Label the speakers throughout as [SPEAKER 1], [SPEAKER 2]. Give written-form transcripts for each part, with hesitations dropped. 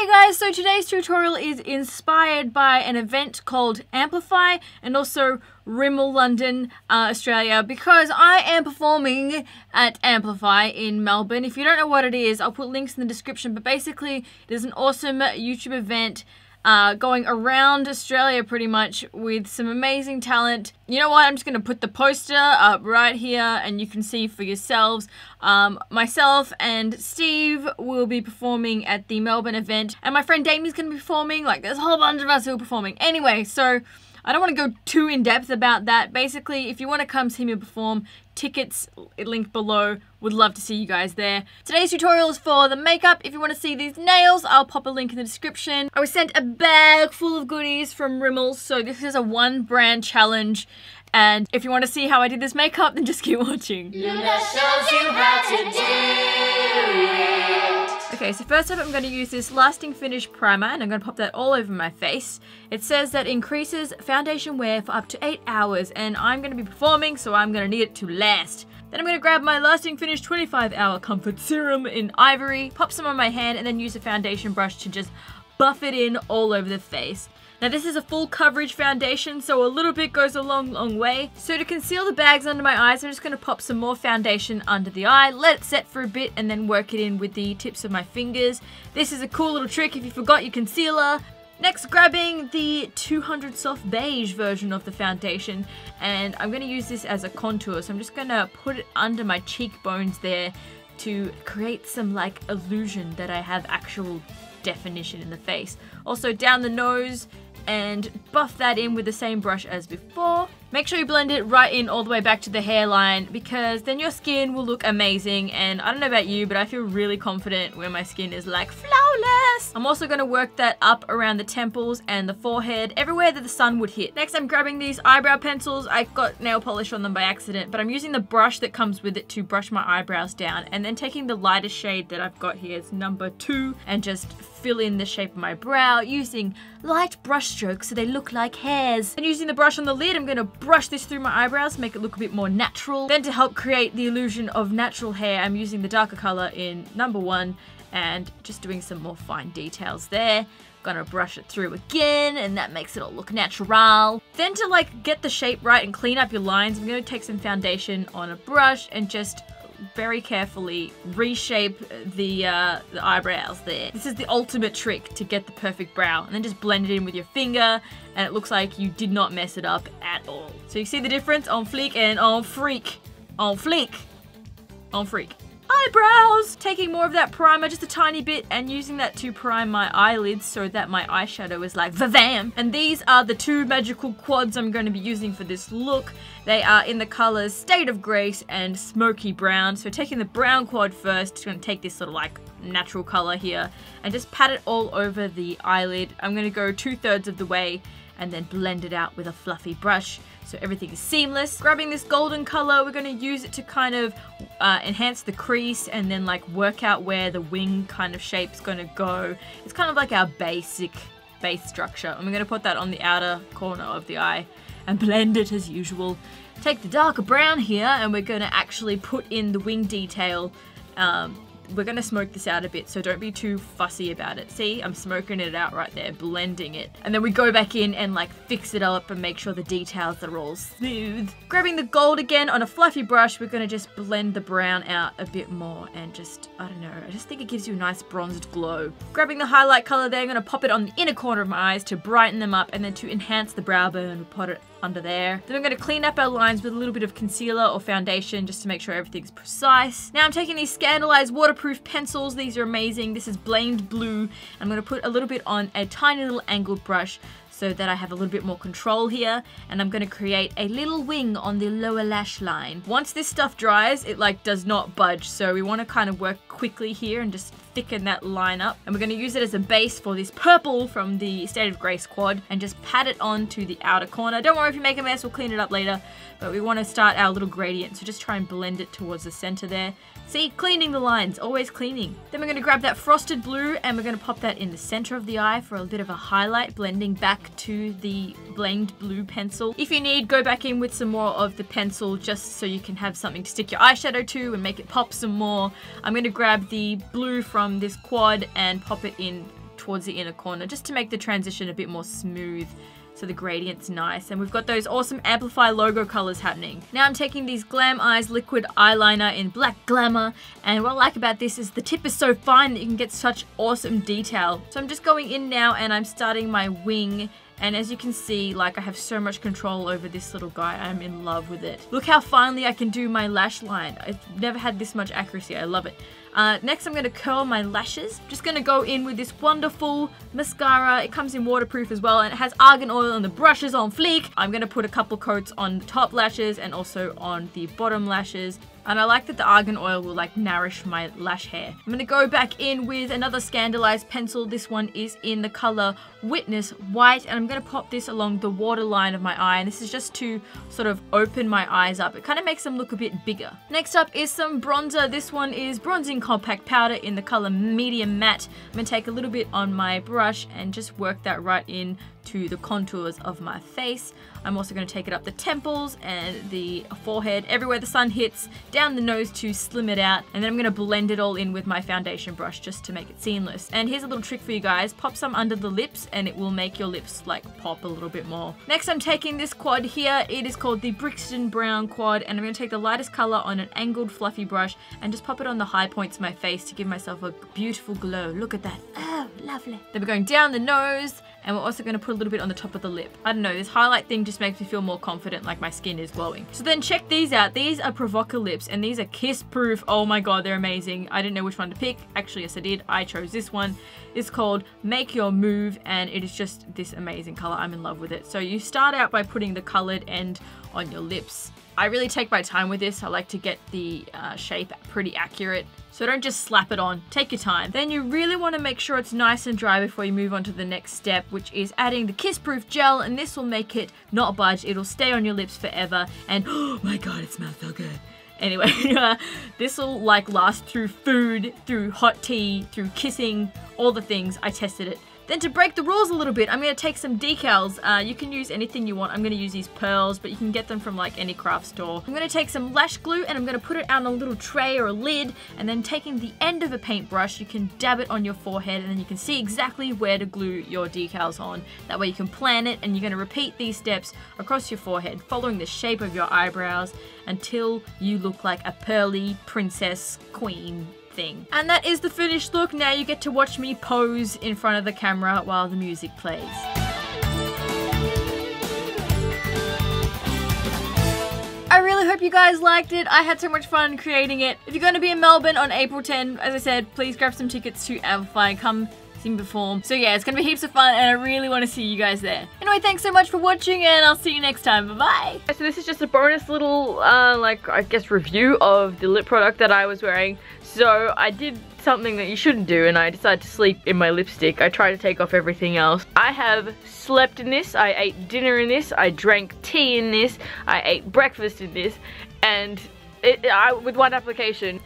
[SPEAKER 1] Hey guys, so today's tutorial is inspired by an event called Amplify and also Rimmel London, Australia, because I am performing at Amplify in Melbourne. If you don't know what it is, I'll put links in the description, but basically it is an awesome YouTube event going around Australia pretty much with some amazing talent. You know what, I'm just going to put the poster up right here and you can see for yourselves. Myself and Steve will be performing at the Melbourne event, and my friend Damie's going to be performing. Like, there's a whole bunch of us who are performing. Anyway, so I don't want to go too in depth about that. Basically, if you want to come see me perform, tickets linked below. Would love to see you guys there. Today's tutorial is for the makeup. If you want to see these nails, I'll pop a link in the description. I was sent a bag full of goodies from Rimmel, so this is a one brand challenge. And if you want to see how I did this makeup, then just keep watching.
[SPEAKER 2] Luna shows you how to do it.
[SPEAKER 1] Okay, so first up I'm going to use this Lasting Finish Primer, and I'm going to pop that all over my face. It says that increases foundation wear for up to 8 hours, and I'm going to be performing, so I'm going to need it to last. Then I'm going to grab my Lasting Finish 25-Hour Comfort Serum in Ivory, pop some on my hand, and then use a foundation brush to just buff it in all over the face. Now this is a full coverage foundation, so a little bit goes a long way. So to conceal the bags under my eyes, I'm just going to pop some more foundation under the eye, let it set for a bit, and then work it in with the tips of my fingers. This is a cool little trick if you forgot your concealer. Next, grabbing the 200 Soft Beige version of the foundation, and I'm going to use this as a contour. So I'm just going to put it under my cheekbones there to create some like illusion that I have actual definition in the face. Also down the nose, and buff that in with the same brush as before. Make sure you blend it right in all the way back to the hairline, because then your skin will look amazing. And I don't know about you, but I feel really confident when my skin is like flawless. I'm also going to work that up around the temples and the forehead, everywhere that the sun would hit. Next, I'm grabbing these eyebrow pencils. I got nail polish on them by accident, but I'm using the brush that comes with it to brush my eyebrows down, and then taking the lightest shade that I've got here, it's number 2, and just fill in the shape of my brow using light brush strokes so they look like hairs. And using the brush on the lid, I'm going to brush this through my eyebrows, make it look a bit more natural. Then to help create the illusion of natural hair, I'm using the darker color in number 1 and just doing some more fine details there. Gonna brush it through again, and that makes it all look natural. Then to like get the shape right and clean up your lines, I'm gonna take some foundation on a brush and just very carefully reshape the eyebrows there. This is the ultimate trick to get the perfect brow, and then just blend it in with your finger, and it looks like you did not mess it up at all. So you see the difference on fleek and on freak. On fleek. On freak. Eyebrows! Taking more of that primer, just a tiny bit, and using that to prime my eyelids so that my eyeshadow is like va-vam. And these are the 2 magical quads I'm going to be using for this look. They are in the colors State of Grace and Smoky Brown. So taking the brown quad first, just going to take this sort of like natural color here and just pat it all over the eyelid. I'm going to go 2/3 of the way and then blend it out with a fluffy brush so everything is seamless. Grabbing this golden color, we're going to use it to kind of enhance the crease and then like work out where the wing kind of shape's going to go. It's kind of like our basic base structure, and we're going to put that on the outer corner of the eye and blend it as usual. Take the darker brown here, and we're going to actually put in the wing detail. We're going to smoke this out a bit, so don't be too fussy about it. See, I'm smoking it out right there, blending it. And then we go back in and like fix it up and make sure the details are all smooth. Grabbing the gold again on a fluffy brush, we're going to just blend the brown out a bit more and just, I don't know, I just think it gives you a nice bronzed glow. Grabbing the highlight color there, I'm going to pop it on the inner corner of my eyes to brighten them up, and then to enhance the brow bone, we'll put it under there. Then I'm going to clean up our lines with a little bit of concealer or foundation just to make sure everything's precise. Now I'm taking these Scandalized waterproof pencils. These are amazing. This is Blamed Blue. I'm going to put a little bit on a tiny little angled brush so that I have a little bit more control here, and I'm going to create a little wing on the lower lash line. Once this stuff dries, it like does not budge, so we want to kind of work quickly here and just thicken that line up. And we're going to use it as a base for this purple from the State of Grace quad and just pat it on to the outer corner. Don't worry if you make a mess, we'll clean it up later, but we want to start our little gradient, so just try and blend it towards the center there. See, cleaning the lines, always cleaning. Then we're going to grab that frosted blue and we're going to pop that in the center of the eye for a bit of a highlight, blending back to the Blamed Blue pencil. If you need, go back in with some more of the pencil just so you can have something to stick your eyeshadow to and make it pop some more. I'm going to grab the blue from this quad and pop it in towards the inner corner just to make the transition a bit more smooth. So the gradient's nice, and we've got those awesome Amplify logo colors happening. Now I'm taking these Glam Eyes liquid eyeliner in Black Glamour, and what I like about this is the tip is so fine that you can get such awesome detail. So I'm just going in now and I'm starting my wing, and as you can see, like, I have so much control over this little guy. I'm in love with it. Look how finely I can do my lash line. I've never had this much accuracy. I love it. Next I'm going to curl my lashes. Just going to go in with this wonderful mascara. It comes in waterproof as well, and it has argan oil and the brush is on fleek. I'm going to put a couple coats on the top lashes and also on the bottom lashes. And I like that the argan oil will like nourish my lash hair. I'm going to go back in with another Scandalized pencil. This one is in the color Witness White, and I'm going to pop this along the waterline of my eye, and this is just to sort of open my eyes up. It kind of makes them look a bit bigger. Next up is some bronzer. This one is Bronzing Compact Powder in the color Medium Matte. I'm going to take a little bit on my brush and just work that right in to the contours of my face. I'm also going to take it up the temples and the forehead, everywhere the sun hits, down the nose to slim it out, and then I'm going to blend it all in with my foundation brush just to make it seamless. And here's a little trick for you guys. Pop some under the lips and it will make your lips like pop a little bit more. Next I'm taking this quad here. It is called the Brixton Brown quad, and I'm going to take the lightest color on an angled fluffy brush and just pop it on the high points of my face to give myself a beautiful glow. Look at that. Oh, lovely. Then we're going down the nose, and we're also going to put a little bit on the top of the lip. I don't know, this highlight thing just makes me feel more confident, like my skin is glowing. So then check these out. These are Provoca lips, and these are kiss proof. Oh my god, they're amazing. I didn't know which one to pick. Actually, yes I did. I chose this one. It's called Make Your Move, and it is just this amazing color. I'm in love with it. So you start out by putting the colored end on your lips. I really take my time with this. I like to get the shape pretty accurate. So don't just slap it on, take your time. Then you really want to make sure it's nice and dry before you move on to the next step, which is adding the Kiss Proof gel, and this will make it not budge. It'll stay on your lips forever, and oh my god, it smells so good. Anyway, this will like last through food, through hot tea, through kissing, all the things. I tested it. Then to break the rules a little bit, I'm going to take some decals. You can use anything you want. I'm going to use these pearls, but you can get them from like any craft store. I'm going to take some lash glue and I'm going to put it on a little tray or a lid, and then taking the end of a paintbrush, you can dab it on your forehead, and then you can see exactly where to glue your decals on. That way you can plan it, and you're going to repeat these steps across your forehead, following the shape of your eyebrows until you look like a pearly princess queen thing. And that is the finished look. Now you get to watch me pose in front of the camera while the music plays. I really hope you guys liked it. I had so much fun creating it. If you're going to be in Melbourne on April 10, as I said, please grab some tickets to Amplify. Come see me perform. So yeah, it's going to be heaps of fun, and I really want to see you guys there. Anyway, thanks so much for watching, and I'll see you next time. Bye-bye. So this is just a bonus little, like, I guess review of the lip product that I was wearing. So I did something that you shouldn't do, and I decided to sleep in my lipstick. I tried to take off everything else. I have slept in this, I ate dinner in this, I drank tea in this, I ate breakfast in this, and with one application.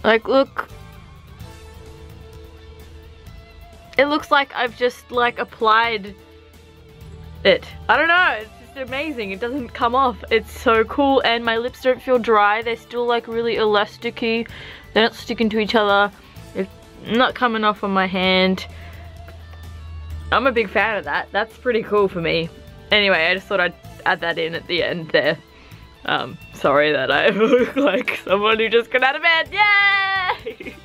[SPEAKER 1] Like, look. It looks like I've just like applied it. I don't know, it's just amazing. It doesn't come off. It's so cool, and my lips don't feel dry. They're still like really elasticy. They're not sticking to each other. It's not coming off on my hand. I'm a big fan of that. That's pretty cool for me. Anyway, I just thought I'd add that in at the end there. Sorry that I look like someone who just got out of bed. Yay!